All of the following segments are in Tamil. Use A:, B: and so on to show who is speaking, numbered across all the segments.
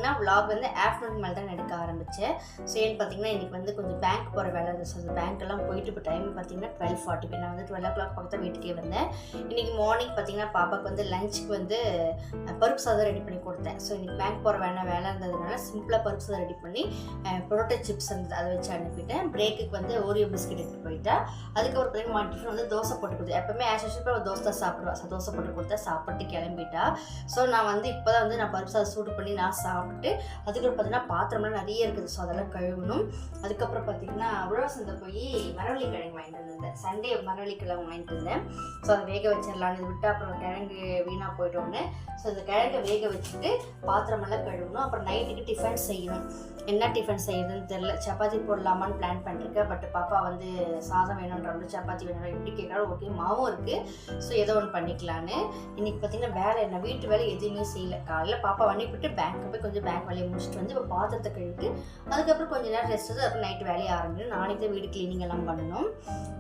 A: பார்த்தீங்கன்னா vlog வந்து ஆஃப்டர்நூன் மேலே தான் எடுக்க ஆரம்பித்தேன். ஸோ ஏன்னு பார்த்தீங்கன்னா இன்றைக்கி வந்து கொஞ்சம் பேங்க் போகிற வேலை இருந்துச்சு. ஸோ அந்த பேங்க்கெல்லாம் போயிட்டு இப்போ டைம் பார்த்தீங்கன்னா 12:40. நான் வந்து 12 o'clock பக்கத்தில் வீட்டுக்கே வந்தேன். இன்றைக்கி மார்னிங் பார்த்தீங்கன்னா பாப்பாவுக்கு வந்து லஞ்சுக்கு வந்து பருப்பு சாதம் ரெடி பண்ணி கொடுத்தேன். ஸோ இன்றைக்கி பேங்க் போகிற வேலை இருந்ததுனால சிம்பிளாக பருப்பு சாதம் ரெடி பண்ணி பொரோட்டோ சிப்ஸ் இருந்தது அதை வச்சு அனுப்பிட்டேன். பிரேக்குக்கு வந்து ஓரியோ பிஸ்கெட் எடுத்து போயிட்டா. அதுக்கப்புறம் பார்த்தீங்கன்னா டிஃபன் வந்து தோசை போட்டு கொடுத்தேன். எப்பவுமே ஆஸ் யூஷுவல் தோசை தான் சாப்பிடுவா. ஸோ தோசை போட்டு கொடுத்தா சாப்பிட்டு கிளம்பிட்டா. ஸோ நான் வந்து இப்போ தான் வந்து நான் பருப்பு சாதம் சூடு பண்ணி நான் சாப்பிட்டுட்டு அதுக்கப்புறம் பார்த்தீங்கன்னா பாத்திரம்லாம் நிறைய இருக்குது. ஸோ அதெல்லாம் கழுவணும். அதுக்கப்புறம் பார்த்தீங்கன்னா உழவர் சந்தை போய் மரவள்ளி கிழங்கு வாங்கிட்டு வந்திருந்தேன். சண்டே மரவள்ளி கிழங்கு வாங்கிட்டு இருந்தேன். ஸோ அதை வேக வச்சிடலான்னு இது விட்டு அப்புறம் கிழங்கு வீணாக போயிட்டோன்னு ஸோ இந்த கிழங்கை வேக வச்சுட்டு பாத்திரமெல்லாம் கழுவணும். அப்புறம் நைட்டுக்கு டிஃபன் செய்யணும். என்ன டிஃபன் செய்யுதுன்னு தெரில. சப்பாத்தி போடலாமான்னு பிளான் பண்ணிருக்கேன். பட் பாப்பா வந்து சாதம் வேணுன்றவங்க சப்பாத்தி வேணும் எப்படி கேட்காலும் ஓகே மாவும் இருக்குது. ஸோ ஏதோ ஒன்று பண்ணிக்கலான்னு இன்றைக்கி பார்த்தீங்கன்னா வேலை என்ன வீட்டு வேலை எதுவுமே செய்யலை. காலையில் பாப்பா பண்ணிவிட்டு பேங்க்கு போய் கொஞ்சம் பேங்க் வேலையை முடிச்சுட்டு வந்து இப்போ பாத்திரத்தை கழுவிட்டு அதுக்கப்புறம் கொஞ்சம் நேரம் ரெஸ்ட் எடுத்து அப்புறம் நைட்டு வேலையை ஆரம்பிக்கணும். நாளைக்கு தான் வீடு கிளீனிங் எல்லாம் பண்ணணும்.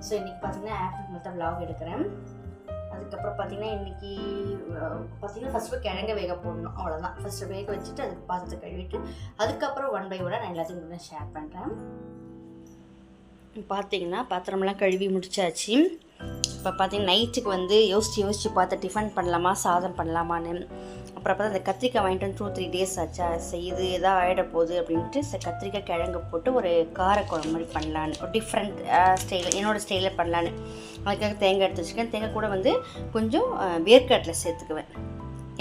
A: ஸோ இன்றைக்கி பார்த்தீங்கன்னா ஆஃப்டர்நூன் தான் vlog எடுக்கிறேன். அதுக்கப்புறம் பார்த்தீங்கன்னா இன்றைக்கி பார்த்தீங்கன்னா ஃபஸ்ட்டு கிழங்க வேக போடணும். அவ்வளோதான். ஃபஸ்ட்டு வேக வச்சுட்டு அதுக்கு பாத்திரத்தை கழுவிட்டு அதுக்கப்புறம் 1 by 1 நான் எல்லாத்தையும் கூட ஷேர் பண்ணுறேன். பார்த்தீங்கன்னா பாத்திரமெல்லாம் கழுவி முடிச்சாச்சு. இப்போ பார்த்தீங்கன்னா நைட்டுக்கு வந்து யோசித்து பார்த்து டிஃபன் பண்ணலாமா சாதம் பண்ணலாமான்னு. அப்புறம் பார்த்தா அந்த கத்திரிக்காய் வாங்கிட்டு வந்து 2-3 days ஆச்சா. இது எதாவது ஆகிட போகுது அப்படின்ட்டு கத்திரிக்காய் கிழங்கு போட்டு ஒரு காரக்குழம்பு மாதிரி பண்ணலான்னு ஒரு டிஃப்ரெண்ட் ஸ்டைல் என்னோடய ஸ்டைலில் பண்ணலான்னு அதுக்காக தேங்காய் எடுத்து வச்சுருக்கேன். தேங்காய் கூட வந்து கொஞ்சம் வேர்க்கடலை சேர்த்துக்குவேன்.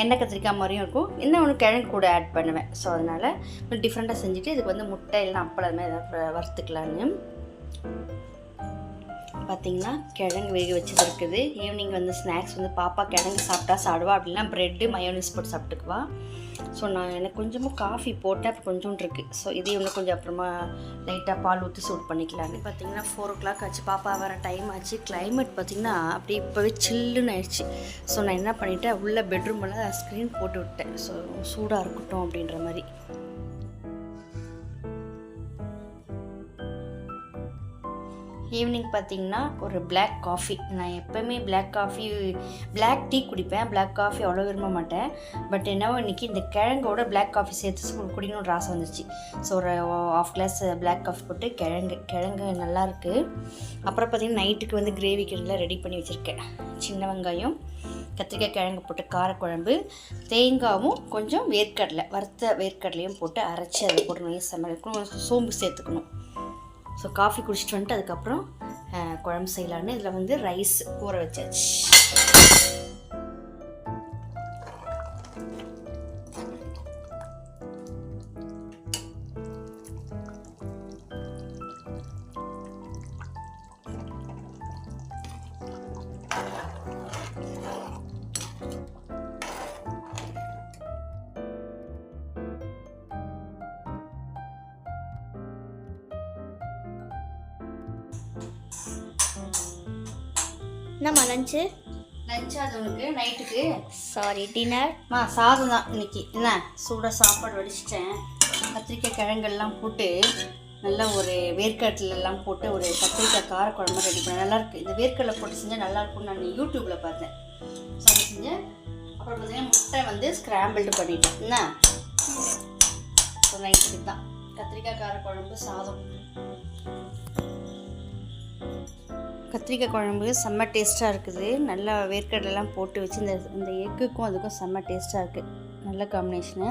A: எண்ணெய் கத்திரிக்காய் மாதிரியும் இருக்கும். இன்னும் ஒன்று கிழங்கு கூட ஆட் பண்ணுவேன். ஸோ அதனால் கொஞ்சம் டிஃப்ரெண்ட்டாக செஞ்சுட்டு இதுக்கு வந்து முட்டை இல்லைனா அப்பளம் மாதிரி ஏதாவது வறுத்துக்கலான்னு. பார்த்திங்கன்னா கிழங்கு வேக வச்சுட்டு இருக்குது. ஈவினிங் வந்து ஸ்நாக்ஸ் வந்து பாப்பா கிழங்கு சாப்பிட்டா சாப்பிடுவா. அப்படின்னா ப்ரெட்டு மயோனிஸ் போட்டு சாப்பிட்டுக்குவா. ஸோ நான் எனக்கு கொஞ்சமாக காஃபி போட்டேன். அப்போ கொஞ்சோண்டு இருக்குது. ஸோ இதையும் இன்னும் கொஞ்சம் அப்புறமா லைட்டாக பால் ஊற்றி சூட் பண்ணிக்கலான்னு. பார்த்திங்கன்னா 4 o'clock ஆச்சு. பாப்பா வர டைம் ஆச்சு. கிளைமேட் பார்த்திங்கன்னா அப்படியே இப்போவே சில்லுன்னு ஆயிடுச்சு. ஸோ நான் என்ன பண்ணிவிட்டேன் உள்ள பெட்ரூமெல்லாம் ஸ்க்ரீன் போட்டு விட்டேன். ஸோ சூடாக இருக்கட்டும் அப்படின்ற மாதிரி. ஈவினிங் பார்த்திங்கன்னா ஒரு பிளாக் காஃபி. நான் எப்போவுமே பிளாக் டீ குடிப்பேன். பிளாக் காஃபி அவ்வளோ விரும்ப மாட்டேன். பட் என்னவோ இன்றைக்கி இந்த கிழங்கோட பிளாக் காஃபி சேர்த்து குடிக்கணும்னு ஆசை வந்துச்சு. ஸோ ஒரு 1/2 glass பிளாக் காஃபி போட்டு கிழங்கு நல்லாயிருக்கு. அப்புறம் பார்த்திங்கன்னா நைட்டுக்கு வந்து கிரேவிக்கு எல்லாம் ரெடி பண்ணி வச்சுருக்கேன். சின்ன வெங்காயம் கத்திரிக்காய் கிழங்கு போட்டு காரக்குழம்பு தேங்காயும் கொஞ்சம் வறுத்த வேர்க்கடலையும் போட்டு அரைச்சி அதை போட்டு நெய் சமைக்கணும். சோம்பு சேர்த்துக்கணும். ஸோ காஃபி குடிச்சிட்டு வந்துட்டு அதுக்கப்புறம் குழம்பு செய்யலான்னு இதில் வந்து ரைஸ் ஊற வச்சாச்சு.
B: என்னம்மா லஞ்சு
A: அது உனக்கு நைட்டுக்கு
B: சாரி டின்னர்
A: சாதம் தான் இன்னைக்கு. என்ன சூடாக சாப்பாடு வடிச்சிட்டேன். கத்திரிக்காய் கிழங்கெல்லாம் போட்டு நல்லா ஒரு வேர்க்கடலாம் போட்டு ஒரு கத்திரிக்காய் காரக்குழம்பு ரெடி பண்ணேன். நல்லாயிருக்கு. இந்த வேர்க்கடலை போட்டு செஞ்சால் நல்லாயிருக்கும்னு நான் யூடியூப்பில் பார்த்தேன். ஸோ அதை செஞ்சேன். அப்புறம் பார்த்தீங்கன்னா முட்டை வந்து ஸ்க்ராம்பிள்டு பண்ணிட்டேன். என்ன ஸோ நைட்டுக்கு தான் கத்திரிக்காய் காரக்குழம்பு சாதம். கத்திரிக்காய் குழம்பு செம்ம டேஸ்ட்டாக இருக்குது. நல்லா வேர்க்கடலாம் போட்டு வச்சு இந்த எக்குக்கும் அதுக்கும் செம்ம டேஸ்ட்டாக இருக்குது. நல்ல காம்பினேஷனு.